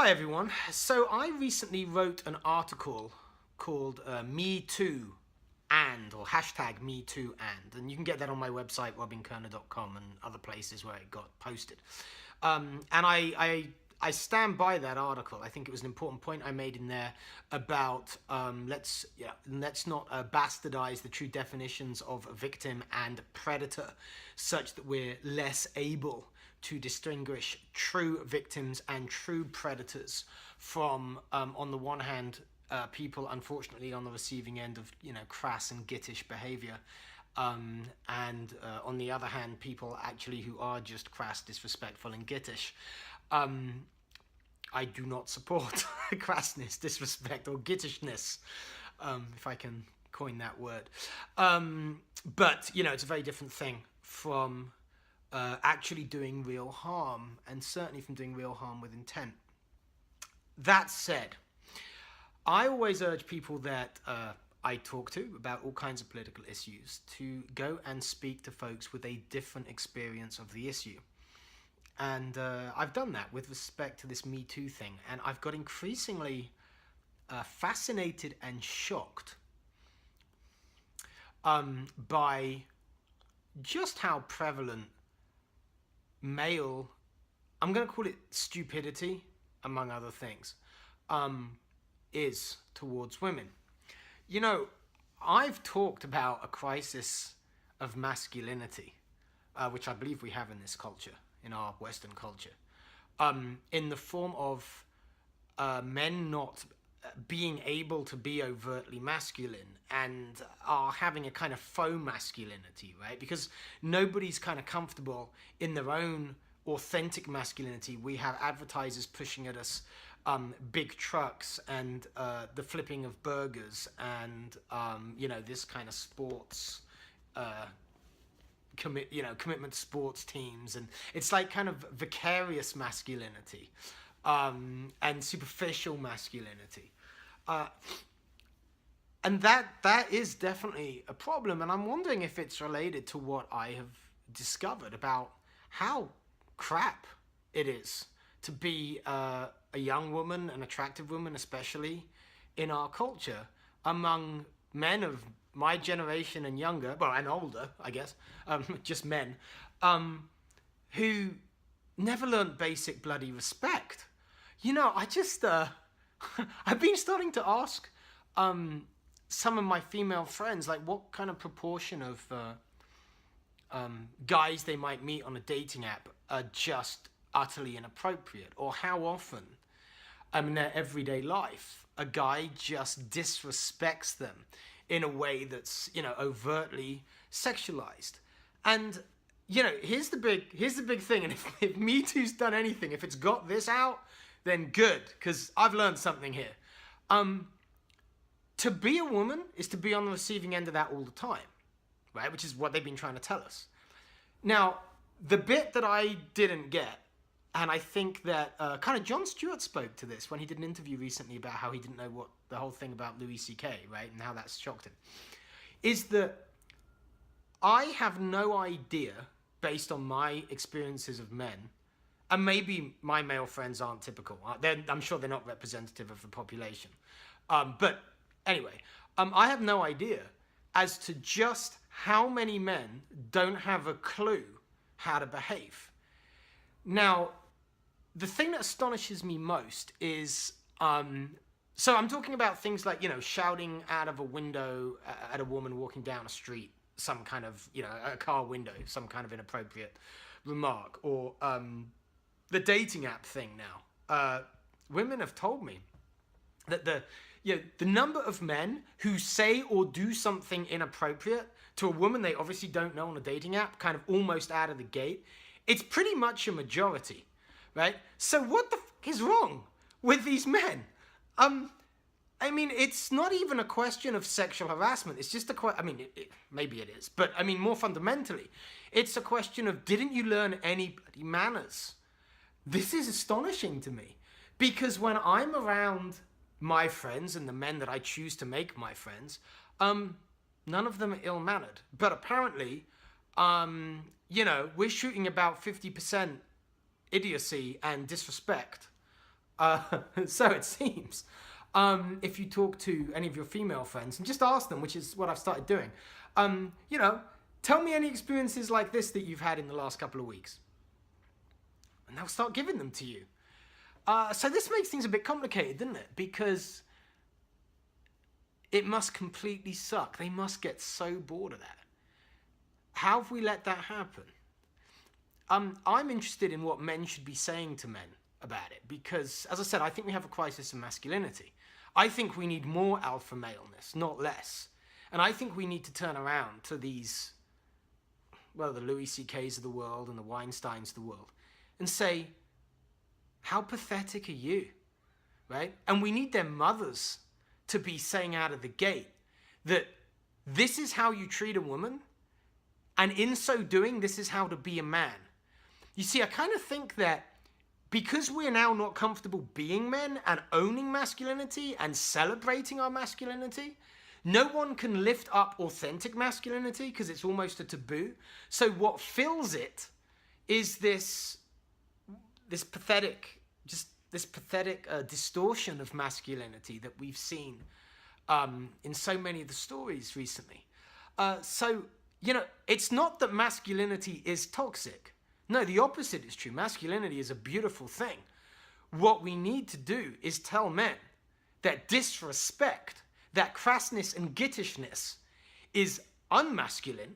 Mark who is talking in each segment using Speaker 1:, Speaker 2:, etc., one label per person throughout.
Speaker 1: Hi everyone. So I recently wrote an article called Me Too or hashtag Me Too and you can get that on my website robinkoerner.com and other places where it got posted. And I stand by that article. I think it was an important point I made in there about let's not bastardize the true definitions of a victim and predator, such that we're less able to distinguish true victims and true predators from, on the one hand, people unfortunately on the receiving end of crass and gittish behavior, and on the other hand, people actually who are just crass, disrespectful, and gittish. I do not support crassness, disrespect, or gittishness, if I can coin that word. But it's a very different thing from actually doing real harm, and certainly from doing real harm with intent. That said, I always urge people that I talk to about all kinds of political issues to go and speak to folks with a different experience of the issue. And I've done that with respect to this Me Too thing, and I've got increasingly fascinated and shocked by just how prevalent male, I'm going to call it stupidity, among other things, is towards women. I've talked about a crisis of masculinity, which I believe we have in this culture, in our Western culture, in the form of men not being able to be overtly masculine and are having a kind of faux masculinity, right? Because nobody's kind of comfortable in their own authentic masculinity. We have advertisers pushing at us big trucks and the flipping of burgers and this kind of sports commitment to sports teams, and it's like kind of vicarious masculinity and superficial masculinity, and that is definitely a problem. And I'm wondering if it's related to what I have discovered about how crap it is to be a young woman, an attractive woman, especially in our culture, among men of my generation and younger, well, and older, I guess, just men, who never learned basic bloody respect. I just, I've been starting to ask some of my female friends, like, what kind of proportion of guys they might meet on a dating app are just utterly inappropriate, or how often, in their everyday life, a guy just disrespects them in a way that's, overtly sexualized. And, here's the big thing, and if Me Too's done anything, if it's got this out, then good, because I've learned something here. To be a woman is to be on the receiving end of that all the time, right? Which is what they've been trying to tell us. Now, the bit that I didn't get, and I think that kind of Jon Stewart spoke to this when he did an interview recently about how he didn't know what the whole thing about Louis C.K., right, and how that's shocked him, is that I have no idea, based on my experiences of men, and maybe my male friends aren't typical. I'm sure they're not representative of the population. But anyway, I have no idea as to just how many men don't have a clue how to behave. Now, the thing that astonishes me most is, so I'm talking about things like, shouting out of a window at a woman walking down a street, some kind of, a car window, some kind of inappropriate remark, or the dating app thing now. Women have told me that the number of men who say or do something inappropriate to a woman they obviously don't know on a dating app, kind of almost out of the gate, it's pretty much a majority, right? So what the fuck is wrong with these men? It's not even a question of sexual harassment. It's just maybe it is, but more fundamentally, it's a question of, didn't you learn any bloody manners? This is astonishing to me, because when I'm around my friends and the men that I choose to make my friends, none of them are ill-mannered. But apparently, we're shooting about 50% idiocy and disrespect So it seems. If you talk to any of your female friends and just ask them, which is what I've started doing, you know, tell me any experiences like this that you've had in the last couple of weeks. And they'll start giving them to you. So this makes things a bit complicated, doesn't it? Because it must completely suck. They must get so bored of that. How have we let that happen? I'm interested in what men should be saying to men about it because, as I said, I think we have a crisis in masculinity. I think we need more alpha maleness, not less. And I think we need to turn around to these, well, the Louis C.K.'s of the world and the Weinsteins of the world and say, how pathetic are you, right? And we need their mothers to be saying out of the gate that this is how you treat a woman, and in so doing, this is how to be a man. You see, I kind of think that because we're now not comfortable being men and owning masculinity and celebrating our masculinity, no one can lift up authentic masculinity because it's almost a taboo. So what fills it is this pathetic distortion of masculinity that we've seen in so many of the stories recently. So, you know, it's not that masculinity is toxic. No, the opposite is true. Masculinity is a beautiful thing. What we need to do is tell men that disrespect, that crassness and gittishness is unmasculine.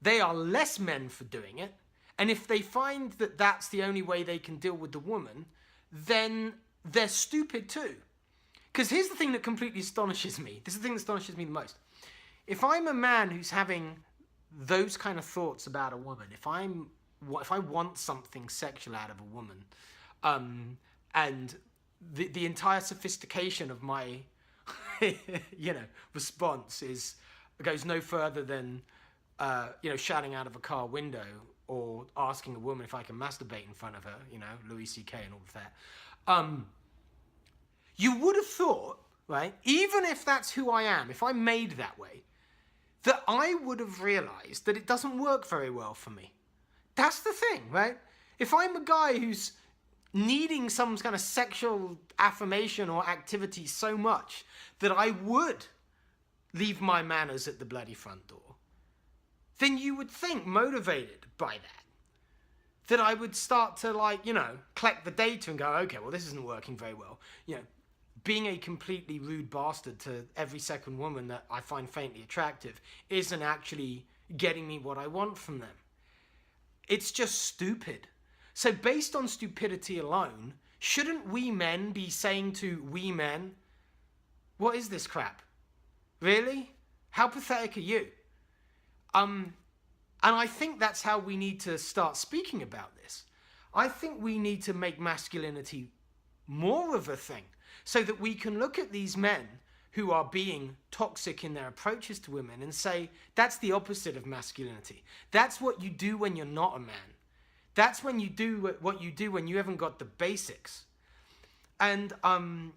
Speaker 1: They are less men for doing it. And if they find that that's the only way they can deal with the woman, then they're stupid too. Because here's the thing that completely astonishes me. This is the thing that astonishes me the most. If I'm a man who's having those kind of thoughts about a woman, if I want something sexual out of a woman, and the entire sophistication of my, response goes no further than, shouting out of a car window or asking a woman if I can masturbate in front of her, Louis C.K. and all of that. You would have thought, right, even if that's who I am, if I'm made that way, that I would have realized that it doesn't work very well for me. That's the thing, right? If I'm a guy who's needing some kind of sexual affirmation or activity so much that I would leave my manners at the bloody front door, then you would think, motivated by that I would start to collect the data and go, okay, well, this isn't working very well. Being a completely rude bastard to every second woman that I find faintly attractive isn't actually getting me what I want from them. It's just stupid. So based on stupidity alone, shouldn't we men be saying to we men, what is this crap? Really? How pathetic are you? And I think that's how we need to start speaking about this. I think we need to make masculinity more of a thing so that we can look at these men who are being toxic in their approaches to women and say, that's the opposite of masculinity. That's what you do when you're not a man. That's when you do what you do when you haven't got the basics. And, I'm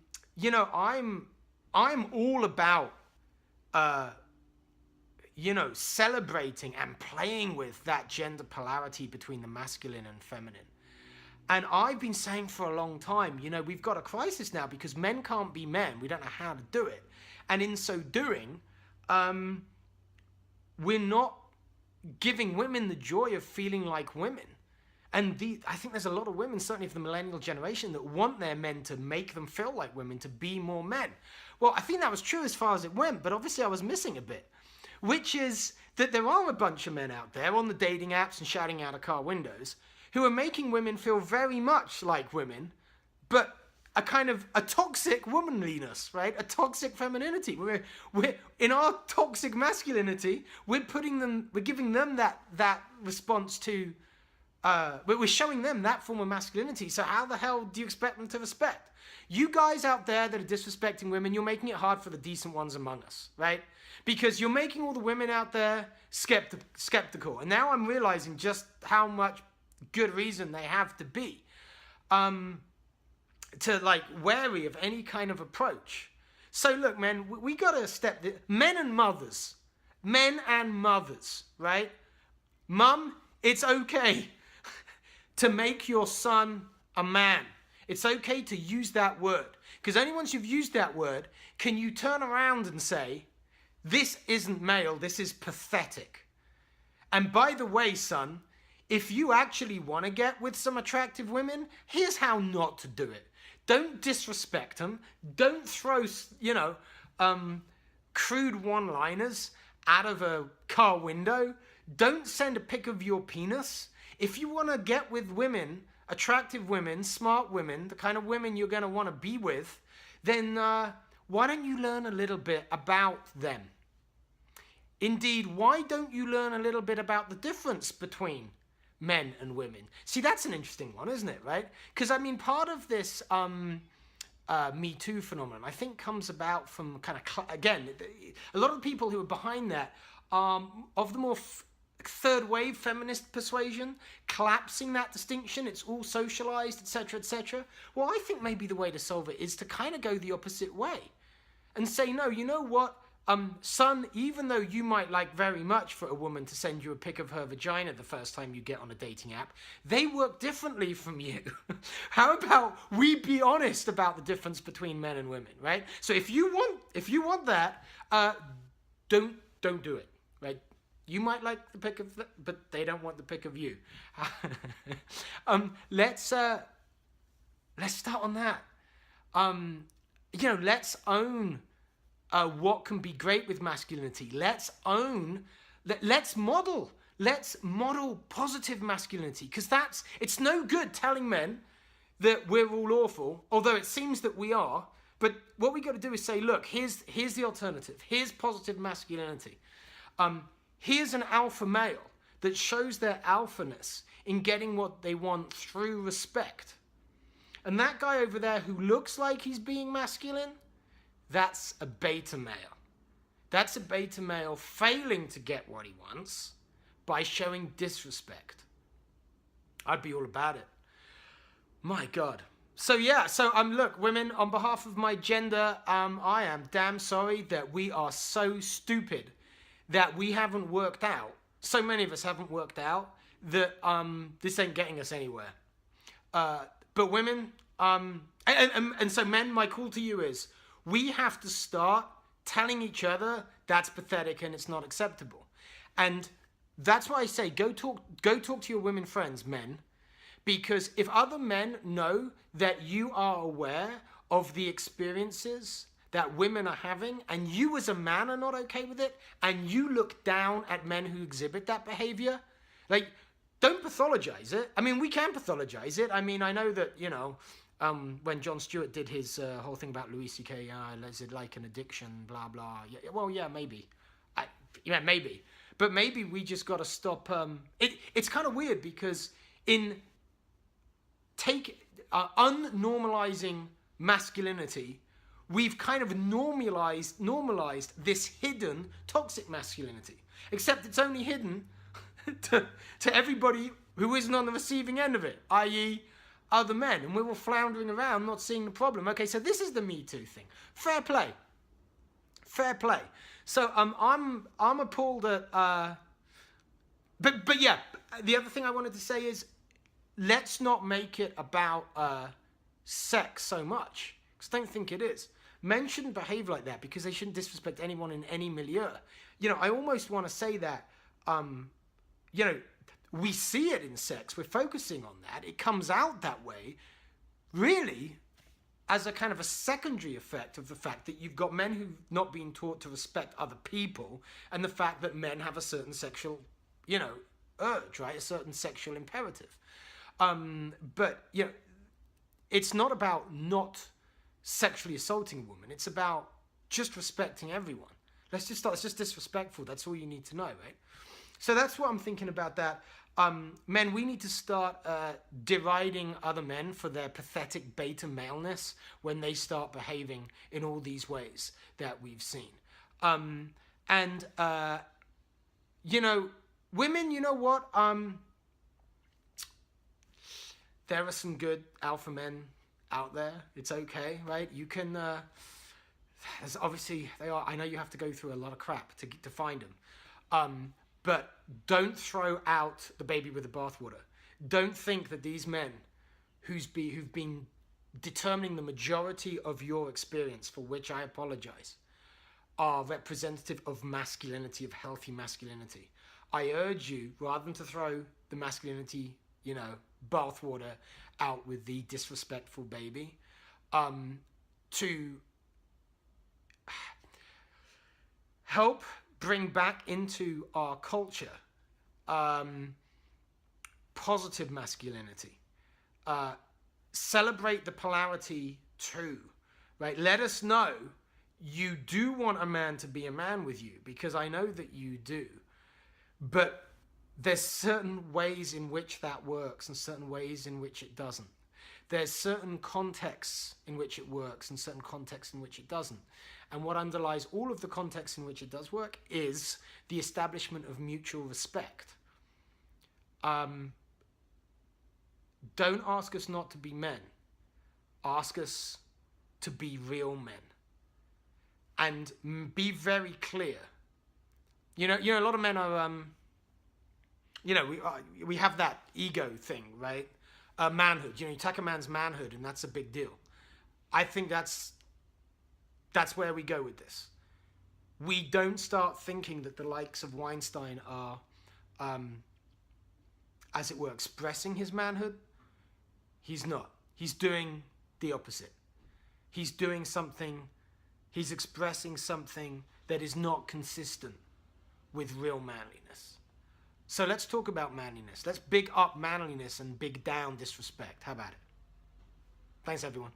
Speaker 1: all about, celebrating and playing with that gender polarity between the masculine and feminine. And I've been saying for a long time, we've got a crisis now because men can't be men. We don't know how to do it. And in so doing, we're not giving women the joy of feeling like women. And I think there's a lot of women, certainly of the millennial generation, that want their men to make them feel like women, to be more men. Well, I think that was true as far as it went, but obviously I was missing a bit, which is that there are a bunch of men out there on the dating apps and shouting out of car windows who are making women feel very much like women, but a kind of a toxic womanliness, right? A toxic femininity. We're in our toxic masculinity, we're giving them that response to, we're showing them that form of masculinity. So how the hell do you expect them to respect? You guys out there that are disrespecting women, you're making it hard for the decent ones among us, right? Because you're making all the women out there skeptical. And now I'm realizing just how much good reason they have to be wary of any kind of approach. So look, man, we gotta men and mothers, right? Mum, it's okay to make your son a man. It's okay to use that word. Because only once you've used that word can you turn around and say, this isn't male, this is pathetic. And by the way, son, if you actually want to get with some attractive women, here's how not to do it. Don't disrespect them. Don't throw, crude one-liners out of a car window. Don't send a pic of your penis. If you want to get with women, attractive women, smart women, the kind of women you're going to want to be with, then why don't you learn a little bit about them? Indeed, why don't you learn a little bit about the difference between men and women? See, that's an interesting one, isn't it, right? Because, I mean, part of this Me Too phenomenon, I think, comes about from kind of, again, a lot of the people who are behind that of the more third wave feminist persuasion, collapsing that distinction, it's all socialized, etc., etc. Well, I think maybe the way to solve it is to kind of go the opposite way and say, no, you know what? Son, even though you might like very much for a woman to send you a pic of her vagina the first time you get on a dating app, they work differently from you. How about we be honest about the difference between men and women, right? So if you want that, don't do it, right? You might like the pic of that, but they don't want the pic of you. Let's start on that. Let's own what can be great with masculinity. Let's model positive masculinity, because it's no good telling men that we're all awful, although it seems that we are. But what we got to do is say, look, here's the alternative. Here's positive masculinity. Here's an alpha male that shows their alphaness in getting what they want through respect. And that guy over there who looks like he's being masculine, that's a beta male. That's a beta male failing to get what he wants by showing disrespect. I'd be all about it. My God. So look, women, on behalf of my gender, I am damn sorry that we are so stupid that we haven't worked out. So many of us haven't worked out that this ain't getting us anywhere. But women, and so men, my call to you is, we have to start telling each other that's pathetic and it's not acceptable. And that's why I say go talk to your women friends, men, because if other men know that you are aware of the experiences that women are having and you as a man are not okay with it, and you look down at men who exhibit that behavior, like, don't pathologize it. I mean, we can pathologize it. I mean, I know that, when Jon Stewart did his whole thing about Louis C.K., is it like an addiction, blah, blah. Yeah, well, yeah, maybe. Maybe. But maybe we just got to stop. It's kind of weird because unnormalizing masculinity, we've kind of normalized this hidden toxic masculinity. Except it's only hidden to everybody who isn't on the receiving end of it, i.e., other men, and we were floundering around not seeing the problem. Okay, so this is the Me Too thing. Fair play. So I'm appalled at but yeah, the other thing I wanted to say is, let's not make it about sex so much, because I don't think it is. Men shouldn't behave like that because they shouldn't disrespect anyone in any milieu. I almost want to say that we see it in sex. We're focusing on that. It comes out that way, really, as a kind of a secondary effect of the fact that you've got men who've not been taught to respect other people, and the fact that men have a certain sexual, urge, right? A certain sexual imperative. But it's not about not sexually assaulting a woman. It's about just respecting everyone. It's just disrespectful. That's all you need to know, right? So that's what I'm thinking about that. Men, we need to start deriding other men for their pathetic beta maleness when they start behaving in all these ways that we've seen. Women, you know what? There are some good alpha men out there. It's okay, right? You can, obviously, they are. I know you have to go through a lot of crap to find them. But don't throw out the baby with the bathwater. Don't think that these men who've been determining the majority of your experience, for which I apologize, are representative of masculinity, of healthy masculinity. I urge you, rather than to throw the masculinity, bathwater out with the disrespectful baby, to help bring back into our culture positive masculinity. Celebrate the polarity too, right? Let us know you do want a man to be a man with you, because I know that you do. But there's certain ways in which that works and certain ways in which it doesn't. There's certain contexts in which it works and certain contexts in which it doesn't. And what underlies all of the contexts in which it does work is the establishment of mutual respect. Don't ask us not to be men. Ask us to be real men. And be very clear. A lot of men are, we have that ego thing, right? Manhood. You attack a man's manhood, and that's a big deal. I think that's where we go with this. We don't start thinking that the likes of Weinstein are, as it were, expressing his manhood. He's not. He's doing the opposite. He's doing something, he's expressing something that is not consistent with real manliness. So let's talk about manliness. Let's big up manliness and big down disrespect. How about it? Thanks, everyone.